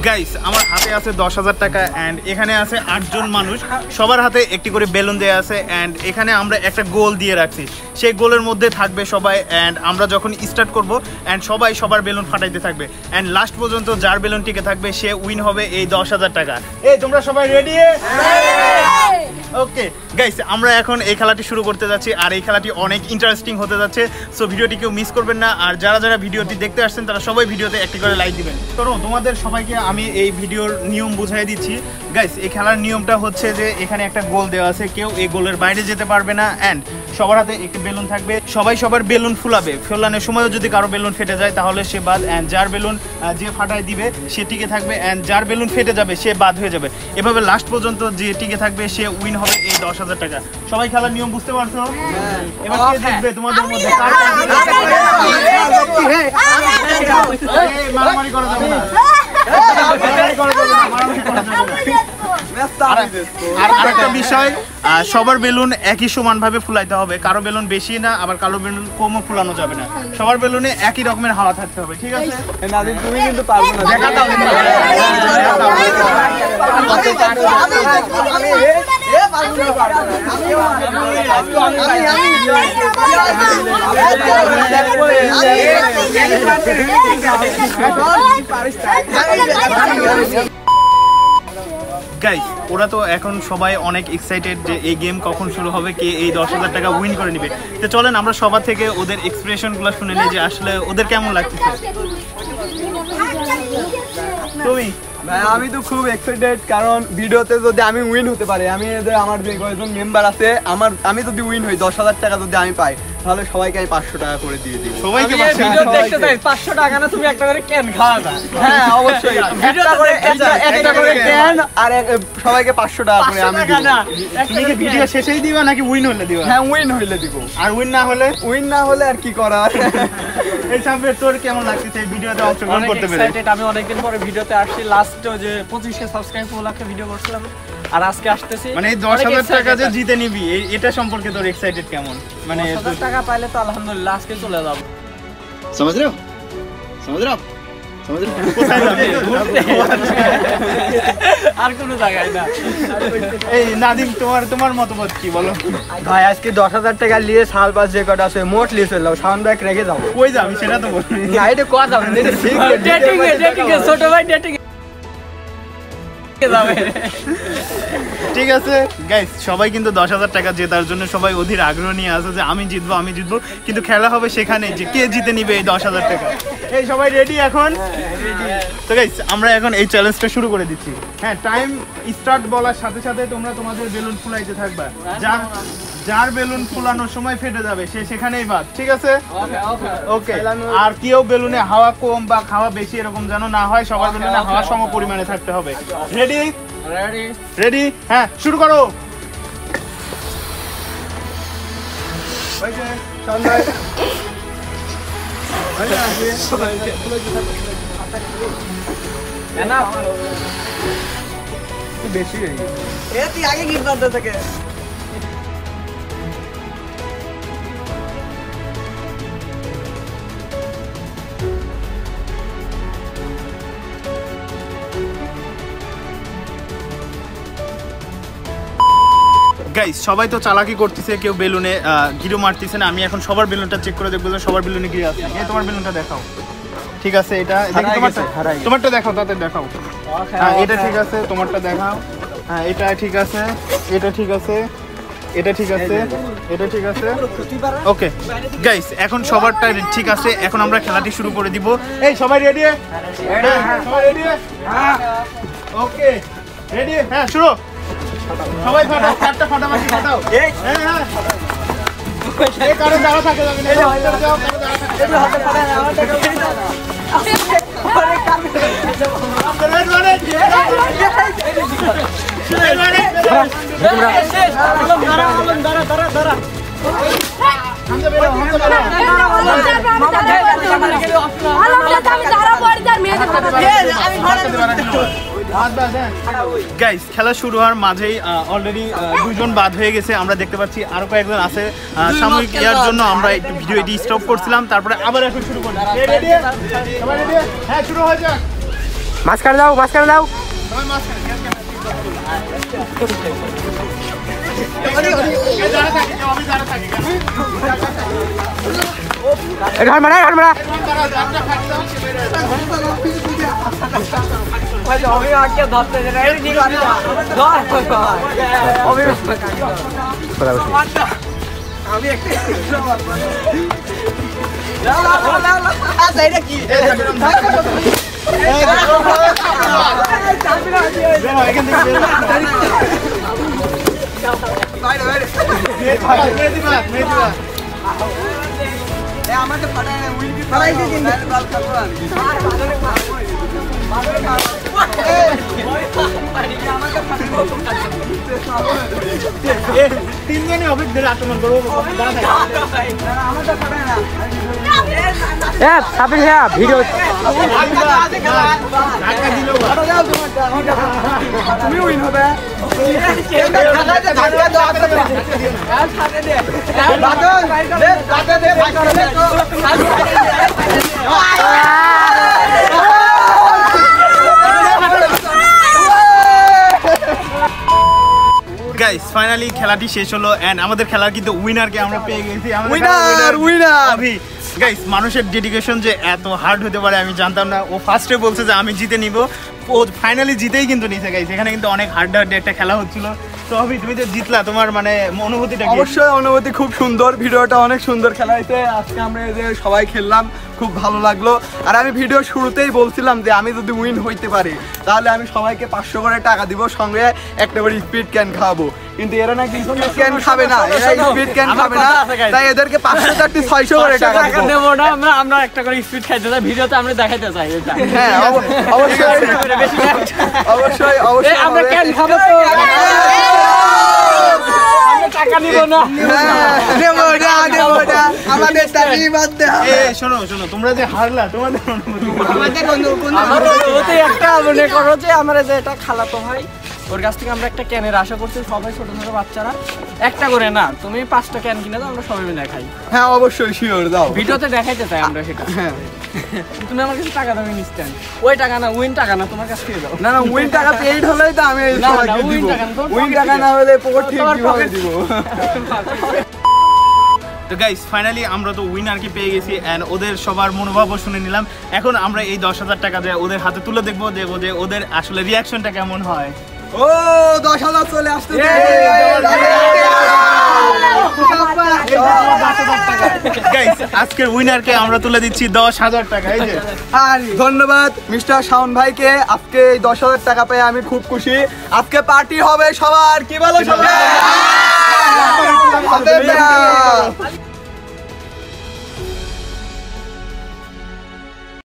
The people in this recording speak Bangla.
গাইস আমার হাতে আছে 10,000 টাকা এন্ড এখানে আছে 8 জন মানুষ, সবার হাতে একটি করে বেলুন দেয়া আছে এন্ড এখানে আমরা একটা গোল দিয়ে রাখছি, সেই গোলের মধ্যে থাকবে সবাই এন্ড আমরা যখন স্টার্ট করব এন্ড সবাই সবার বেলুন ফাটাইতে থাকবে এন্ড লাস্ট পর্যন্ত যার বেলুন টিকে থাকবে সে উইন হবে এই 10,000 টাকা। এই তোমরা সবাই রেডি? ওকে গাইস আমরা এখন এই খেলাটি শুরু করতে যাচ্ছি আর এই খেলাটি অনেক ইন্টারেস্টিং হতে যাচ্ছে, সো ভিডিওটি কেউ মিস করবেন না আর যারা যারা ভিডিওটি দেখতে আসছেন তারা সবাই ভিডিওতে একটি করে লাইক দিবেন। তো তোমাদের সবাইকে আমি এই ভিডিওর নিয়ম বুঝাই দিচ্ছি। গাইস এই খেলার নিয়মটা হচ্ছে যে এখানে একটা গোল দেওয়া আছে, কেউ এই গোলের বাইরে যেতে পারবে না এন্ড সবার হাতে একটি বেলুন থাকবে, সবাই সবার বেলুন ফুলাবে, ফোলানোর সময়ও যদি কারো বেলুন ফেটে যায় তাহলে সে বাদ এন্ড যার বেলুন যে ফাটায় দিবে সে টিকে থাকবে এন্ড যার বেলুন ফেটে যাবে সে বাদ হয়ে যাবে, এভাবে লাস্ট পর্যন্ত যে টিকে থাকবে সে উইন হবে এই 10,000 টাকা। সবাই খেলার নিয়ম বুঝতে পারছো? এবার কে জিতবে তোমাদের মধ্যে? মারামারি করা যাবে না, আর আরেকটা বিষয়, সবার বেলুন একই সমান ভাবে ফুলাইতে হবে, কারো বেলুন বেশি না আবার কারো বেলুন কমও ফুলানো যাবে না, সবার বেলুনে একই রকমের হাওয়া থাকতে হবে, ঠিক আছে? নাদিম তুমি কিন্তু পারবে না, দেখা দাও গাইস ওরা তো এখন সবাই অনেক এক্সাইটেড যে এই গেম কখন শুরু হবে, কে এই 10,000 টাকা উইন করে নেবে। তো চলেন আমরা সবার থেকে ওদের এক্সপ্রেশনগুলো শুনে নিই যে আসলে ওদের কেমন লাগতেছে। তুমি? ভাই আমি তো খুব এক্সাইটেড, কারণ ভিডিওতে যদি আমি উইন হতে পারি, আমি এদের আমার যে কয়েকজন মেম্বার আছে আমি যদি উইন হই 10,000 টাকা যদি আমি পাই তাহলে সবাইকে আমি 500 টাকা করে দিয়ে দিব। সবাইকে ভিডিও দেখতে চাই 500 টাকা না, তুমি একটা করে ক্যান খাওয়াবা। হ্যাঁ অবশ্যই একটা করে ক্যান আর সবাইকে 500 টাকা করে আমি দিব। তুমি কি ভিডিও শেষেই দিবা নাকি উইন হলে দিবা? হ্যাঁ উইন হইলে দিব। আর উইন না হলে আর কি করার। এই সামনে তোর কেমন লাগতেছে এই ভিডিওতে অংশগ্রহণ করতে পেরে? এক্সাইটেড, আমি অনেকদিন পরে ভিডিওতে আসছি, লাস্ট যে 25 সাবস্ক্রাইব উপলক্ষে ভিডিও করছিলাম আর আজকে আসতেছি। মানে এই 10,000 টাকা যে জিতে নিবি এটা সম্পর্কে তোর এক্সাইটেড কেমন? মানে 10,000 টাকা পাইলে তো আলহামদুলিল্লাহ আজকে চলে যাব। समझ रहे हो কোথায় যাবে? আর কোনো জায়গায় না। এই নাদিম তোমার মতামত কি বলো? ভাই আজকে 10,000 টাকা নিয়ে সাল পাস যে কটা আছে মোট লিয়ে চললাম, সাউন্ড ব্যাগ রেখে যাবো। কই যাবি সেটা তো বল। না এটা কোয়া যাবে না, এটা ঠিক ডেটিং এ ছোট ভাই ডেটিং এ যাবে। ঠিক আছে গাইস সবাই কিন্তু 10,000 টাকা জেতার জন্য সবাই অধীর আগ্রহ নিয়ে আছে যে আমি জিতবো, কিন্তু খেলা হবে সেখানে যে কে জিতে নিবে এই 10,000 টাকা। এই সবাই রেডি এখন? তো গাইস আমরা এখন এই চ্যালেঞ্জটা শুরু করে দিচ্ছি। হ্যাঁ টাইম স্টার্ট বলার সাথে সাথে তোমরা তোমাদের বেলুন ফুলাইতে থাকবা, যার বেলুন ফুলানোর সময় ফেটে যাবে সে সেখানেই বাদ, ঠিক আছে? ওকে আর কেউ বেলুনে হাওয়া কম বা হাওয়া বেশি এরকম যেন না হয়, সবার বেলুনে হাওয়া সম পরিমাণে থাকতে হবে। রেডি? হ্যাঁ শুরু করো। বেশি হয়ে গেছে। তুই আগে গিফট করতে থাকে। গাইস সবাই তো চালাকি করতেছে, কেউ বেলুনে গিরো মারতেছে না। আমি এখন সবার বেলুনটা চেক করে দেখবো যে সবার বেলুনে গিয়ে আছে। এই তোমার বেলুনটা দেখাও, ঠিক আছে? এটা তোমারটা দেখাও, তাতে দেখাও। হ্যাঁ এটা ঠিক আছে, তোমারটা দেখাও। হ্যাঁ এটা ঠিক আছে, এটা ঠিক আছে, এটা ঠিক আছে, এটা ঠিক আছে। ওকে গাইস এখন সবারটা ঠিক আছে, এখন আমরা খেলাটি শুরু করে দিব। এই সবাই রেডি? সবাই রেডি? Okay ready? হ্যাঁ শুরু। সবাই ফাটাও, চারটা ফাটাফাটি ফাটাও। হ্যাঁ এই কারো দাঁড়া থাকে যাবে না, যাও কারো দাঁড়া থাকে। এটা হাতে ফাটায় আমার টাকা ফেলে দাও। দাঁড়া গাইস খেলা শুরু হওয়ার মাঝেই অলরেডি দুজন বাদ হয়ে গেছে, আমরা দেখতে পাচ্ছি আরো কয়েকজন আছে। সাময়িক ইয়ার জন্য আমরা একটু ভিডিও এটি স্টপ করছিলাম, তারপরে আবার এখন শুরু করলাম। হ্যাঁ শুরু হয়ে যাক। মাঝখানে দাও মাঝখানে দাও সবাই মাঝখানে যারা থাকে যারা থাকে ঘর মারা আমি আগে ধরতে আমি একটা কি আমাকে তিনজনই অফিস ধরে আক্রমণ করবো ভিডিও তুমি উইন হবে গাইস ফাইনালি খেলাটি শেষ হলো এন্ড আমাদের খেলার কিন্তু উইনারকে আমরা পেয়ে গেছি উইনার গাইস মানুষের ডেডিকেশন যে এত হার্ড হতে পারে আমি জানতাম না ও ফার্স্টে বলছে যে আমি জিতে নিব ও ফাইনালি জিতেই কিন্তু নিছে গাইস এখানে কিন্তু অনেক হার্ড একটা খেলা হচ্ছিল তো অভি তুমি যে জিতলা তোমার মানে অনুভূতিটা কি অবশ্যই অনুভূতি খুব সুন্দর ভিডিওটা অনেক সুন্দর খেলা হয়েছে আজকে আমরা এই যে সবাই খেললাম খুব ভালো লাগলো আর আমি ভিডিও শুরুতেই বলছিলাম যে আমি যদি উইন হইতে পারি তাহলে আমি সবাইকে 500 করে টাকা দিব সঙ্গে একটা করে স্পিড ক্যান খাওয়াবো কিন্তু এরা নাকি স্পিড ক্যান খাবে না এরা স্পিড ক্যান খাবে না তাই এদেরকে 500 টাকা 600 করে টাকা দেব না আমরা একটা করে স্পিড খাইতে চাই ভিডিওতে আমরা দেখাইতে চাই এটা হ্যাঁ অবশ্যই আমরা ক্যান খাবো তো টাকা নিব না আমাদের টাকা বাদতে হবে শোনো তোমরা যে হারলা তোমাদের অনুভূতি একটা মনে করো যে আমরা যে এটা খালাতো ভাই ওর কাছ থেকে আমরা একটা ক্যানের আশা করছি সবাই ছোট ছোট বাচ্চারা একটা করে না তুমি 5টা ক্যান কিনে দাও আমরা সবাই মিলে খাই হ্যাঁ অবশ্যই শিওর দাও ভিডিওতে দেখাইতে চাই আমরা সেটা হ্যাঁ তুমি আমার কাছে টাকা দাও ইনস্ট্যান্ট ওই টাকা না উইন টাকা না তোমার কাছ থেকে দাও না উইন টাকা পেইড হলেই তো আমি না, সবাইকে উইন দিব টাকা না, তোমার উইন pocket টাকা দিয়ে না হলে পকেট থেকে তোমার কিভাবে pocket- দিব তো গাইস ফাইনালি আমরা তো উইনারকে পেয়ে গেছি এন্ড ওদের সবার মনোভাবও শুনে নিলাম এখন আমরা এই 10,000 টাকা যে ওদের হাতে তুলে দেখবো যে ওদের আসলে রিয়াকশনটা কেমন হয় ও 10,000 চলে আসছে গাইস আজকের উইনারকে আমরা তুলে দিচ্ছি 10,000 টাকা এই যে আর ধন্যবাদ মিস্টার শাওন ভাইকে আজকে এই 10,000 টাকা পেয়ে আমি খুব খুশি আজকে পার্টি হবে সবার কি বলো সবাই